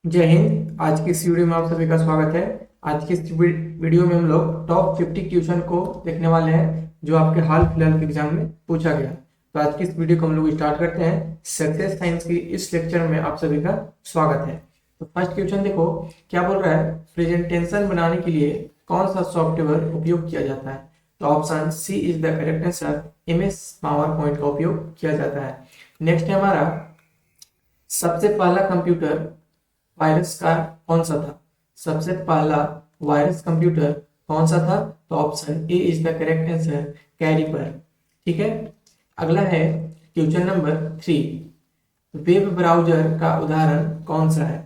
जय हिंद। आज की इस वीडियो में आप सभी का स्वागत है। आज की इस वीडियो में हम लोग टॉप 50 क्वेश्चन को देखने वाले हैं जो आपके हाल फिलहाल के एग्जाम में पूछा गया। तो आज की इस वीडियो को हम लोग स्टार्ट करते हैं। सक्सेस साइंस की इस लेक्चर में आप सभी का स्वागत है। तो फर्स्ट क्वेश्चन देखो, क्या बोल रहा है, प्रेजेंटेशन बनाने के लिए कौन सा सॉफ्टवेयर उपयोग किया जाता है। तो option C is the correct answer, MS PowerPoint का उपयोग किया जाता है। नेक्स्ट है हमारा, सबसे पहला कंप्यूटर वायरस का कौन सा था। सबसे पहला वायरस कंप्यूटर कौन सा था। तो option A is the correct answer, कैरिपर। ठीक है। अगला है क्वेश्चन नंबर 3, वेब ब्राउजर का उदाहरण कौन सा है।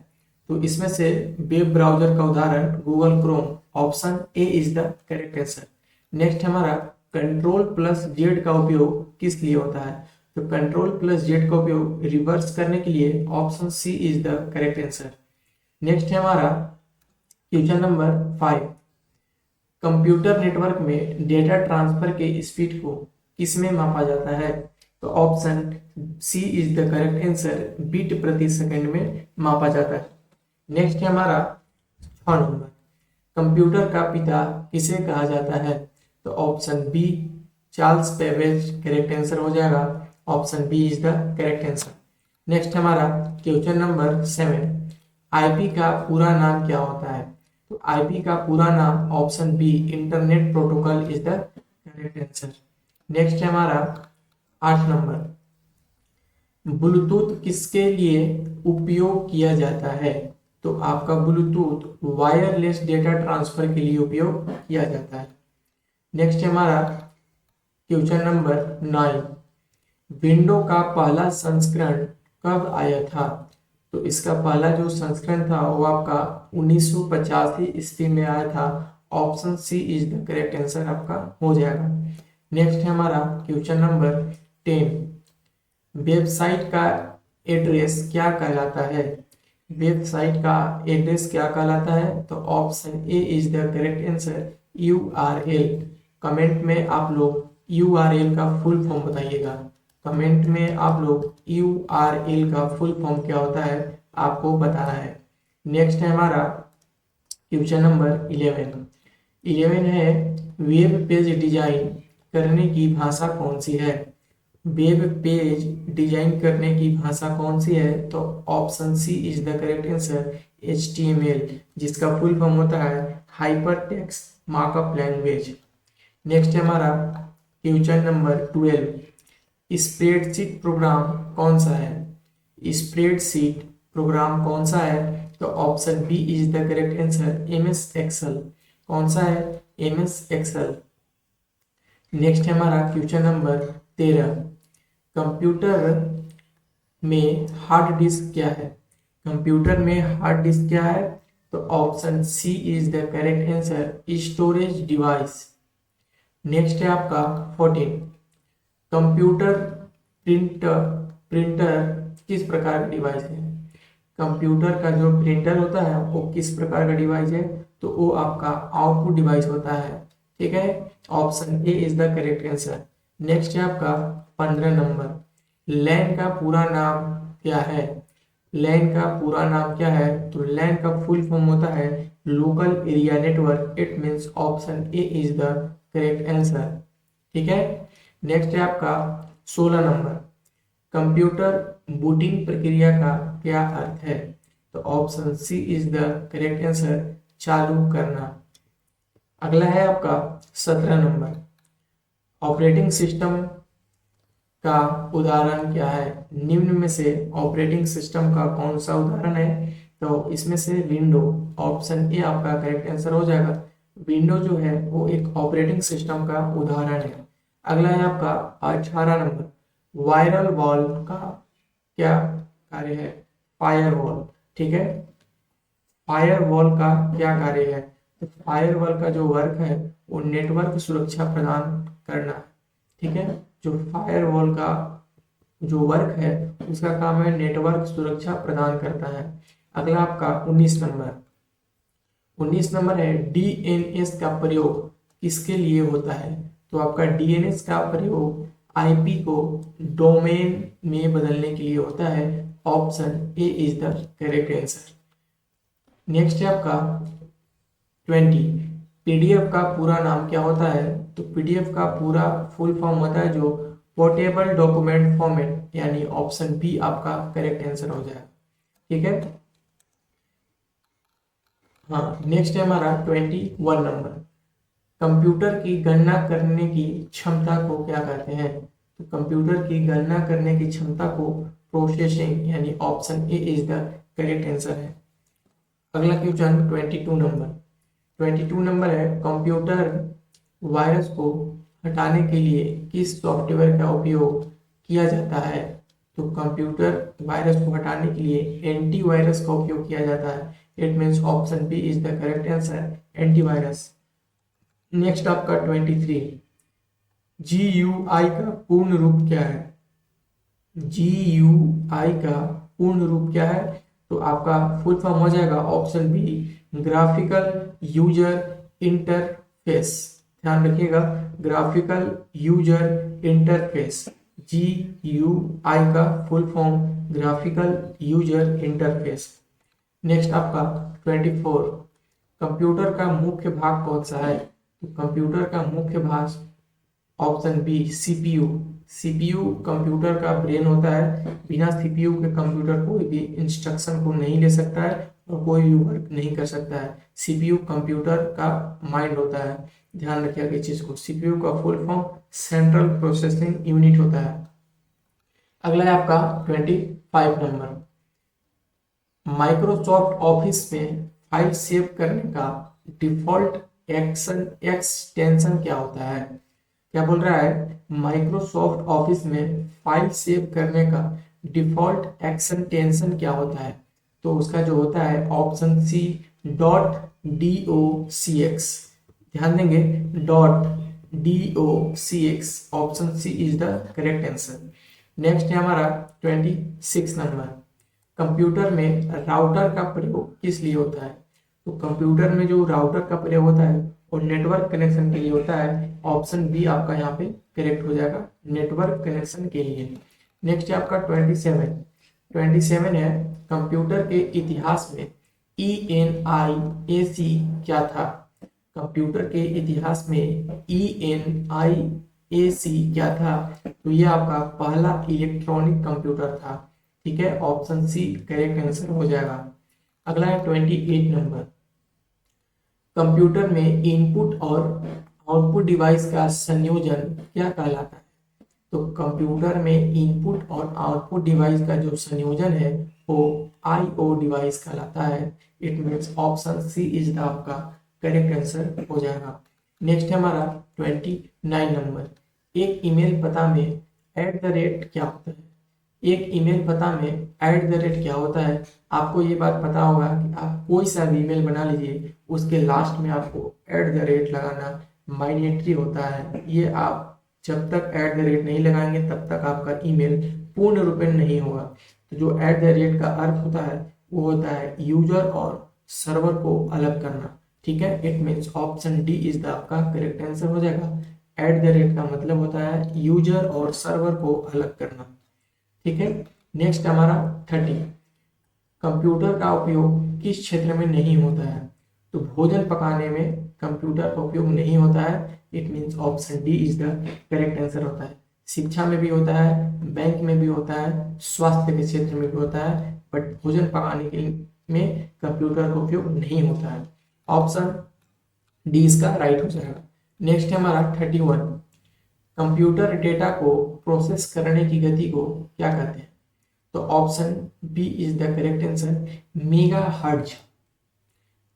तो इसमें से वेब ब्राउजर का उदाहरण Google Chrome, option A is the correct answer. Next हमारा, कंट्रोल प्लस जेड का उपयोग किस लिए होता है। तो कंट्रोल प्लस जेड का उपयोग रिवर्स करने के लिए, option C is the correct answer. Next है हमारा क्वेश्चन नंबर 5, कंप्यूटर नेटवर्क में डेटा ट्रांसफर के स्पीड को किसमें मापा जाता है। तो option C is the correct answer, bit प्रति सेकंड में मापा जाता है। नेक्स्ट है हमारा 6 नंबर, कंप्यूटर का पिता किसे कहा जाता है। तो option B Charles Babbage correct answer हो जाएगा। Option B is the correct answer. Next हमारा क्वेश्चन नंबर 7, आईपी का पूरा नाम क्या होता है। तो आईपी का पूरा नाम, option B internet protocol is the correct answer. Next है हमारा 8 नंबर, ब्लूटूथ किसके लिए उपयोग किया जाता है। तो आपका ब्लूटूथ वायरलेस डेटा ट्रांसफर के लिए उपयोग किया जाता है। नेक्स्ट है हमारा क्वेश्चन नंबर 9, विंडो का पहला संस्करण कब आया था। तो इसका पहला जो संस्करण था वो आपका 1985 ईस्वी में आया था। Option C is the correct answer आपका हो जाएगा। नेक्स्ट है हमारा क्वेश्चन नंबर 10, वेबसाइट का एड्रेस क्या कहलाता है। वेबसाइट का एड्रेस क्या कहलाता है। तो option A is the correct answer, URL। Comment में आप लोग URL का फुल फॉर्म बताइएगा। कमेंट में आप लोग URL का फुल फॉर्म क्या होता है आपको बताना है। नेक्स्ट है हमारा क्वेश्चन नंबर 11 है, वेब पेज डिजाइन करने की भाषा कौन सी है। वेब पेज डिजाइन करने की भाषा कौन सी है। तो option C is the correct answer, HTML, जिसका फुल फॉर्म होता है hypertext markup language. Next है हमारा क्वेश्चन नंबर 12, स्प्रेडशीट प्रोग्राम कौन सा है। स्प्रेडशीट प्रोग्राम कौन सा है। तो option B is the correct answer, MS Excel. कौन सा है, MS एक्सेल। नेक्स्ट है हमारा क्वेश्चन नंबर 13, कंप्यूटर में हार्ड डिस्क क्या है। कंप्यूटर में हार्ड डिस्क क्या है। तो option C is the correct answer, storage device. Next है आपका 14, कंप्यूटर प्रिंटर प्रिंटर किस प्रकार का डिवाइस है। कंप्यूटर का जो प्रिंटर होता है वो किस प्रकार का डिवाइस है। तो वो आपका आउटपुट डिवाइस होता है। ठीक है, option A is the correct answer. Next है आपका 15 नंबर, लैन का पूरा नाम क्या है। लैन का पूरा नाम क्या है। तो लैन का फुल फॉर्म होता है local area network. It means option A is the correct answer. ठीक है। नेक्स्ट है आपका 16 नंबर, कंप्यूटर बूटिंग प्रक्रिया का क्या अर्थ है। तो option C is the correct answer, चालू करना। अगला है आपका 17 नंबर, ऑपरेटिंग सिस्टम का उदाहरण क्या है। निम्न में से ऑपरेटिंग सिस्टम का कौन सा उदाहरण है। तो इसमें से विंडो, ऑप्शन ए आपका करेक्ट आंसर हो जाएगा। विंडो जो है वो एक ऑपरेटिंग सिस्टम का उदाहरण है। अगला है आपका 18 नंबर, वायरल वॉल का क्या कार्य है। फायरवॉल। ठीक है, फायरवॉल का क्या कार्य है। तो फायरवॉल का जो वर्क है वो नेटवर्क सुरक्षा प्रदान करना है। ठीक है, जो फायरवॉल का जो वर्क है उसका काम है नेटवर्क सुरक्षा प्रदान करता है। अगला आपका 19 नंबर है, DNS का प्रयोग किसके लिए होता है। तो आपका DNS का प्रयोग IP को डोमेन में बदलने के लिए होता है। Option A is the correct answer. Next है आपका 20, पीडीएफ का पूरा नाम क्या होता है? तो पीडीएफ का पूरा फुल फॉर्म होता है जो पोर्टेबल डॉक्यूमेंट फॉर्मेट, यानी ऑप्शन बी आपका करेक्ट आंसर हो जाएगा। ठीक है। हाँ, नेक्स्ट है हमारा 21 नंबर, कंप्यूटर की गणना करने की क्षमता को क्या कहते हैं? तो कंप्यूटर की गणना करने की क्षमता को प्रोसेसिंग, यानी option A is the correct answer है। अगला क्वेश्चन 22 नंबर है, कंप्यूटर वायरस को हटाने के लिए किस सॉफ्टवेयर का उपयोग किया जाता है? तो कंप्यूटर वायरस को हटाने के लिए एंटीवायरस का उपयोग किया जाता है। It means option B is the correct answer, antivirus. Next आपका 23, GUI का पूर्ण रूप क्या है? GUI का पूर्ण रूप क्या है? तो आपका फुल फॉर्म हो जाएगा option B, graphical user interface. ध्यान रखिएगा, ग्राफिकल यूजर इंटरफेस, GUI का full form graphical user interface. Next आपका 24, कंप्यूटर का मुख्य भाग कौन सा है? तो कंप्यूटर का मुख्य भाग option B, CPU। CPU computer का ब्रेन होता है। बिना CPU के कंप्यूटर कोई भी इंस्ट्रक्शन को नहीं ले सकता है और कोई भी वर्क नहीं कर सकता है। CPU कंप्यूटर का माइंड होता है। ध्यान रखिएगा इस चीज को। CPU का full form central processing unit होता है। अगला है आपका 25 नंबर, माइक्रोसॉफ्ट ऑफिस में फाइल सेव करने का डिफॉल्ट एक्सटेंशन क्या होता है? क्या बोल रहा है? माइक्रोसॉफ्ट ऑफिस में फाइल सेव करने का डिफॉल्ट एक्सटेंशन क्या होता है? तो उसका जो होता है ऑप्शन सी, .docx। ध्यान देंगे, .docx, option C is the correct answer. Next है हमारा 26 नंबर, कंप्यूटर में राउटर का प्रयोग किस लिए होता है? तो कंप्यूटर में जो राउटर का प्रयोग होता है वो नेटवर्क कनेक्शन के लिए होता है। ऑप्शन बी आपका यहाँ पे करेक्ट हो जाएगा, नेटवर्क कनेक्शन के लिए। नेक्स्ट है आपका 27 है, कंप्यूटर के इतिहास में ENIAC क्या था? कंप्यूटर के इतिहास में ENIAC क्या था? तो ये आपका पहला इलेक्ट्रॉनिक कंप्यूटर था। ठीक है, ऑप्शन सी करेक्ट आंसर हो जाएगा। अगला है 28 नंबर, कंप्यूटर में इनपुट और आउटपुट डिवाइस का संयोजन क्या कहलाता है? तो कंप्यूटर में इनपुट और आउटपुट डिवाइस का जो संयोजन है वो IO डिवाइस कहलाता है। It means option C is the आपका करेक्ट आंसर हो जाएगा। नेक्स्ट है हमारा 29 नंबर, एक ईमेल पता में @ क्या होता है? एक ईमेल पता में @ क्या होता है? आपको ये बात पता होगा कि आप कोई सा भी ईमेल बना लीजिए, उसके लास्ट में आपको @ लगाना मैंडेटरी होता है। ये आप जब तक @ नहीं लगाएंगे तब तक आपका ईमेल पूर्ण रूप में नहीं होगा। तो जो @ का अर्थ होता है वो होता है यूजर और सर्वर को अलग करना। ठीक है, it means option D is the आपका करेक्ट आंसर हो जाएगा। @ का मतलब होता है यूजर और सर्वर को अलग करना। ठीक है। नेक्स्ट हमारा 30, कंप्यूटर का उपयोग किस क्षेत्र में नहीं होता है? तो भोजन पकाने में कंप्यूटर का उपयोग नहीं होता है। It means option D is the correct answer होता है। शिक्षा में भी होता है, बैंक में भी होता है, स्वास्थ्य के क्षेत्र में भी होता है, बट भोजन पकाने के में कंप्यूटर का उपयोग नहीं होता है। ऑप्शन डी इसका राइट हो जाएगा। नेक्स्ट है हमारा 31, कंप्यूटर डेटा को प्रोसेस करने की गति को क्या कहते हैं? तो option B is the correct answer, megahertz.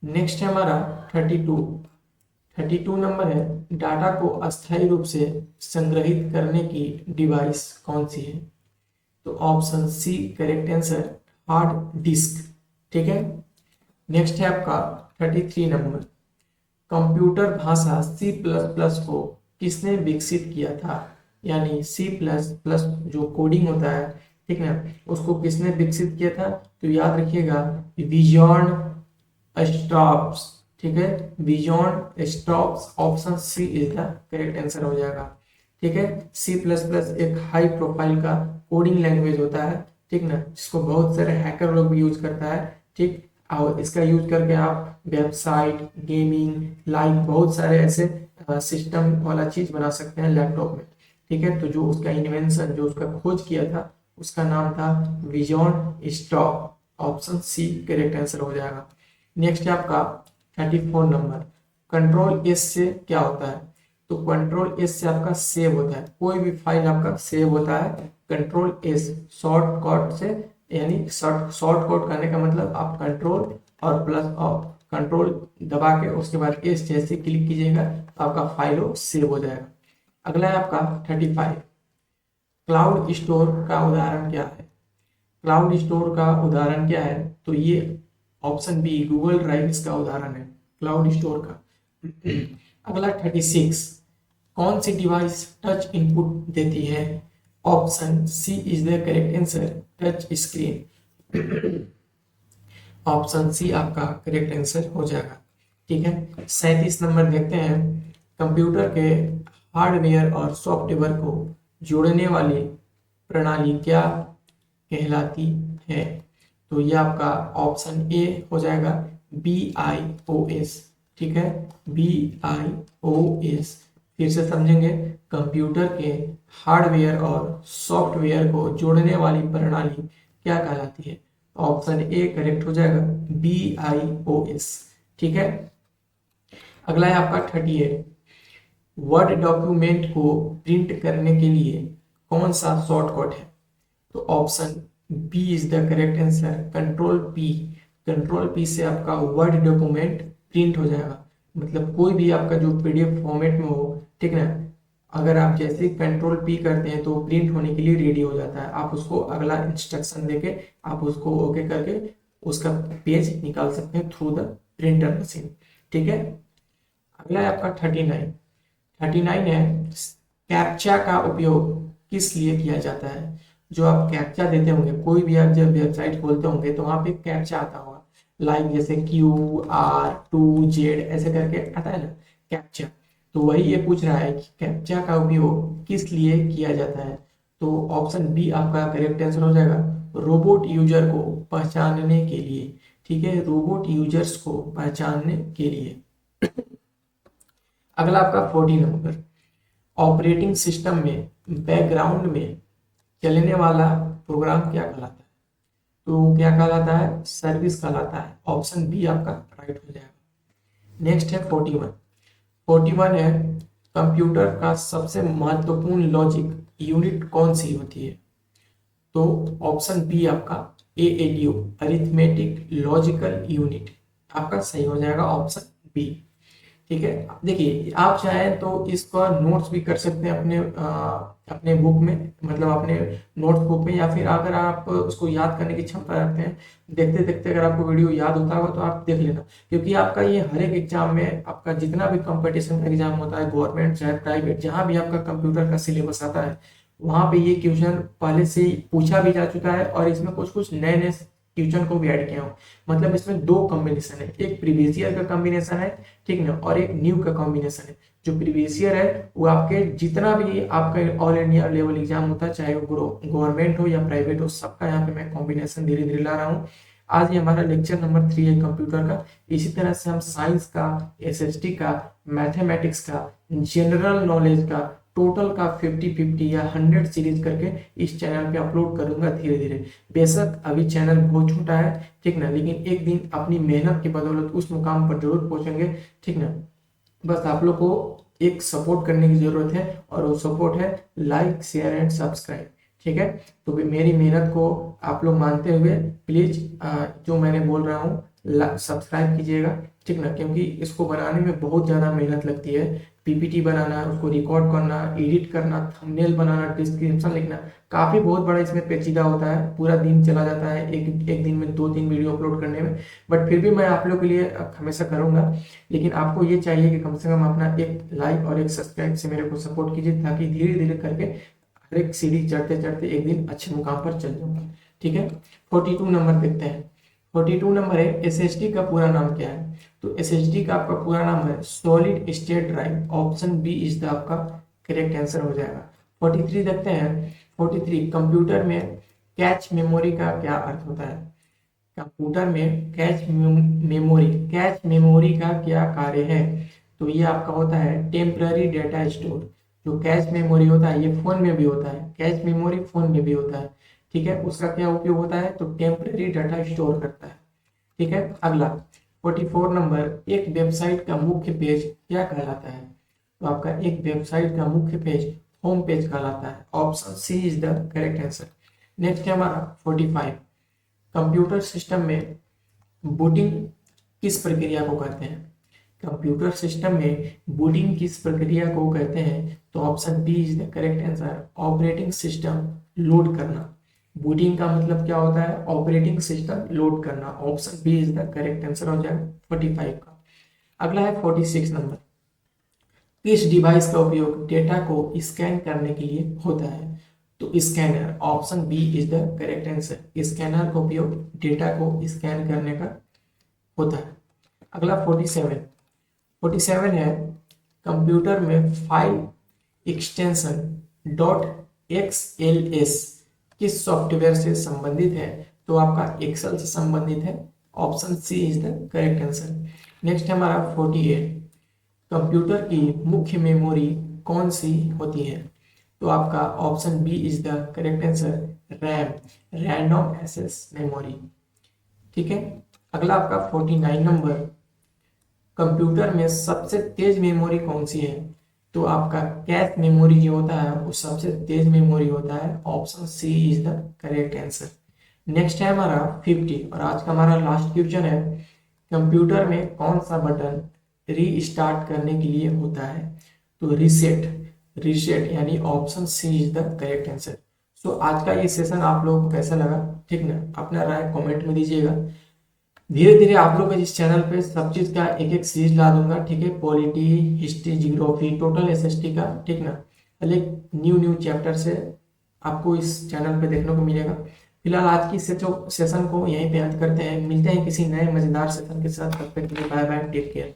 Next है हमारा 32 नंबर है, डाटा को अस्थायी रूप से संग्रहित करने की डिवाइस कौन सी है? तो option C correct answer, hard disk. ठीक है। नेक्स्ट है आपका 33 नंबर, कंप्यूटर भाषा C++ को किसने विकसित किया था? यानी C++ जो कोडिंग होता है, ठीक ना, उसको किसने विकसित किया था? तो याद रखिएगा, विजॉर्न स्ट्रॉप्स। ठीक है, विजॉर्न स्ट्रॉप्स, option C is the correct answer हो जाएगा। ठीक है, C++ एक हाई प्रोफाइल का कोडिंग लैंग्वेज होता है, ठीक ना, जिसको बहुत सारे हैकर लोग भी यूज करता है। ठीक, और इसका यूज करके आप वेबसाइट, गेमिंग, लाइव बहुत सारे ऐसे सिस्टम वाला चीज बना सकते हैं लैपटॉप में। ठीक है, तो जो उसका इन्वेंशन, जो उसका खोज किया था, उसका नाम था विजॉन स्टॉक। ऑप्शन सी करेक्ट आंसर हो जाएगा। नेक्स्ट है आपका 34 नंबर। कंट्रोल एस से क्या होता है? तो कंट्रोल एस से आपका सेव होता है, कोई भी फाइल आपका सेव होता है कंट्रोल एस शॉर्टकट से। यानी शॉर्टकट करने का मतलब आप कंट्रोल और प्लस और कंट्रोल दबा के उसके बाद एस जैसे क्लिक कीजिएगा तो आपका फाइल सेव हो जाएगा। अगला है आपका 35। क्लाउड स्टोर का उदाहरण क्या है? क्लाउड स्टोर का उदाहरण क्या है? तो ये ऑप्शन बी गूगल ड्राइव इसका उदाहरण है क्लाउड स्टोर का। अगला 36। कौन सी डिवाइस टच इनपुट देती है? Option C is the correct answer, touch screen. Option C आपका करेक्ट आंसर हो जाएगा। ठीक है, 37 नंबर देखते हैं। कंप्यूटर के हार्डवेयर और सॉफ्टवेयर को जोड़ने वाली प्रणाली क्या कहलाती है? तो ये आपका ऑप्शन ए हो जाएगा BIOS। ठीक है, BIOS। फिर से समझेंगे, कंप्यूटर के हार्डवेयर और सॉफ्टवेयर को जोड़ने वाली प्रणाली क्या कहलाती है? ऑप्शन ए करेक्ट हो जाएगा, BIOS। ठीक है, अगला है आपका 38। वर्ड डॉक्यूमेंट को प्रिंट करने के लिए कौन सा शॉर्टकट है? तो option B is the correct answer, control P. Control P से आपका वर्ड डॉक्यूमेंट प्रिंट हो जाएगा। मतलब कोई भी आपका जो PDF फॉर्मेट में हो, ठीक ना, अगर आप जैसे कंट्रोल पी करते हैं तो प्रिंट होने के लिए रेडी हो जाता है। आप उसको अगला इंस्ट्रक्शन देके आप उसको ओके करके उसका पेज निकाल सकते हैं थ्रू द प्रिंटर मशीन। ठीक है, अगला है आपका 39। 39 है, कैप्चा का उपयोग किस लिए किया जाता है? जो आप कैप्चा देते होंगे, कोई भी आप जब वेबसाइट खोलते होंगे तो वहां पे कैप्चा आता होगा, लाइक जैसे QR2Z ऐसे करके आता है ना कैप्चा। तो वही ये पूछ रहा है कि कैप्चा का उपयोग किस लिए किया जाता है? तो ऑप्शन बी आपका करेक्ट आंसर हो जाएगा, रोबोट यूजर को पहचानने के लिए। ठीक है, रोबोट यूजर्स को पहचानने के लिए। अगला आपका 40 नंबर। ऑपरेटिंग सिस्टम में बैकग्राउंड में चलने वाला प्रोग्राम क्या कहलाता है? तो क्या कहलाता है? सर्विस कहलाता है। ऑप्शन बी आपका राइट हो जाएगा। नेक्स्ट है 41। 41 है, कंप्यूटर का सबसे महत्वपूर्ण लॉजिक यूनिट कौन सी होती है? तो ऑप्शन बी आपका ALU, अरिथमेटिक लॉजिकल यूनिट, आपका सही हो जाएगा ऑप्शन बी। ठीक है, देखिए आप चाहें तो इसका नोट्स भी कर सकते हैं अपने बुक में, मतलब अपने नोट्स बुक में, या फिर अगर आप उसको याद करने की क्षमता रखते हैं, देखते देखते अगर आपको वीडियो याद होता होगा तो आप देख लेना। क्योंकि आपका ये हर एक एग्जाम में, आपका जितना भी कंपटीशन एग्जाम होता है, गवर्नमेंट चाहे प्राइवेट, जहां भी आपका कंप्यूटर का सिलेबस आता है वहां पे ये क्वेश्चन पहले से ही पूछा भी जा चुका है, और इसमें कुछ कुछ नए नए क्वेश्चन को भी ऐड किया हूँ। मतलब इसमें दो कॉम्बिनेशन है, एक प्रीवियस ईयर का कॉम्बिनेशन है, ठीक ना, और एक न्यू का कॉम्बिनेशन है। जो प्रीवियस ईयर है वो आपके जितना भी आपका ऑल इंडिया लेवल एग्जाम होता है, चाहे वो गवर्नमेंट हो या प्राइवेट हो, सबका यहाँ पे मैं कॉम्बिनेशन धीरे धीरे ला रहा हूँ। आज ये हमारा लेक्चर नंबर 3 है कंप्यूटर का। इसी तरह से हम साइंस का, SST का, मैथमेटिक्स का, जनरल नॉलेज का, टोटल का 50-50 या 100 सीरीज करके इस चैनल पे अपलोड करूंगा धीरे धीरे। बेशक अभी चैनल बहुत छोटा है, ठीक ना, लेकिन एक दिन अपनी मेहनत की बदौलत उस मुकाम पर जरूर पहुंचेंगे, ठीक ना। बस आप लोग को एक सपोर्ट करने की जरूरत है, और वो सपोर्ट है लाइक, शेयर एंड सब्सक्राइब। ठीक है, तो मेरी मेहनत को आप लोग मानते हुए प्लीज जो मैंने बोल रहा हूँ सब्सक्राइब कीजिएगा, ठीक ना, क्योंकि इसको बनाने में बहुत ज़्यादा मेहनत लगती है। PPT बनाना, उसको रिकॉर्ड करना, एडिट करना, थंबनेल बनाना, डिस्क्रिप्शन लिखना, काफ़ी बहुत बड़ा इसमें पेचीदा होता है। पूरा दिन चला जाता है एक दिन में 2-3 वीडियो अपलोड करने में। बट फिर भी मैं आप लोग के लिए हमेशा करूँगा, लेकिन आपको ये चाहिए कि कम से कम अपना एक लाइक और एक सब्सक्राइब से मेरे को सपोर्ट कीजिए, ताकि धीरे धीरे करके हर एक सीढ़ी चढ़ते चढ़ते एक दिन अच्छे मुकाम पर चल जाऊंगा। ठीक है, 42 नंबर देखते हैं। 42 नंबर है, SSD का पूरा नाम क्या है? तो SSD का आपका पूरा नाम है solid state drive. Option B is the आपका करेक्ट आंसर हो जाएगा। 43 देखते हैं। 43, कंप्यूटर में कैच मेमोरी का क्या अर्थ होता है? कंप्यूटर में कैच मेमोरी का क्या कार्य है? तो ये आपका होता है टेम्पररी डेटा स्टोर। जो कैच मेमोरी होता है ये फोन में भी होता है, कैच मेमोरी फोन में भी होता है, ठीक है। उसका क्या उपयोग होता है? तो टेम्पररी डाटा स्टोर करता है, ठीक है। अगला 44 नंबर, एक वेबसाइट का मुख्य पेज क्या कहलाता है? तो आपका एक वेबसाइट का मुख्य पेज होम पेज कहलाता है। Option C is the correct answer. Next है हमारा 45, कंप्यूटर सिस्टम में बूटिंग किस प्रक्रिया को कहते हैं? कंप्यूटर सिस्टम में बूटिंग किस प्रक्रिया को कहते हैं? तो option B is the correct answer, operating system load करना। बूटिंग का मतलब क्या होता है? ऑपरेटिंग सिस्टम लोड करना। Option B is the correct answer हो जाएगा 45 का। अगला है 46 नंबर, किस डिवाइस का उपयोग डेटा को स्कैन करने के लिए होता है? तो scanner. Option B is the correct answer, scanner का उपयोग डेटा को स्कैन करने का होता है। अगला 47 है, कंप्यूटर में फाइल एक्सटेंशन डॉट XLS किस सॉफ्टवेयर से संबंधित है? तो आपका एक्सेल से संबंधित है। Option C is the correct answer. Next है हमारा 48, कंप्यूटर की मुख्य मेमोरी कौन सी होती है? तो आपका option B is the correct answer, RAM, random access memory, ठीक है। अगला आपका 49 नंबर, कंप्यूटर में सबसे तेज मेमोरी कौन सी है? तो आपका कैश मेमोरी जो होता है वो सबसे तेज मेमोरी होता है। Option C is the correct answer. Next है हमारा 50 और आज का हमारा लास्ट क्वेश्चन है, कंप्यूटर में कौन सा बटन रीस्टार्ट करने के लिए होता है? तो रीसेट यानी option C is the correct answer. So आज का ये सेशन आप लोगों को कैसा लगा, ठीक ना? अपना राय कमेंट में दीजिएगा। धीरे धीरे आप लोग इस चैनल पे सब चीज का एक एक सीरीज ला दूंगा, ठीक है। Polity, history, geography, total SST का, ठीक ना। एक न्यू चैप्टर से आपको इस चैनल पे देखने को मिलेगा। फिलहाल आज की सेशन को यहीं पे अंत करते हैं, मिलते हैं किसी नए मजेदार सेशन के साथ। तब तक के लिए बाय बाय, टेक केयर।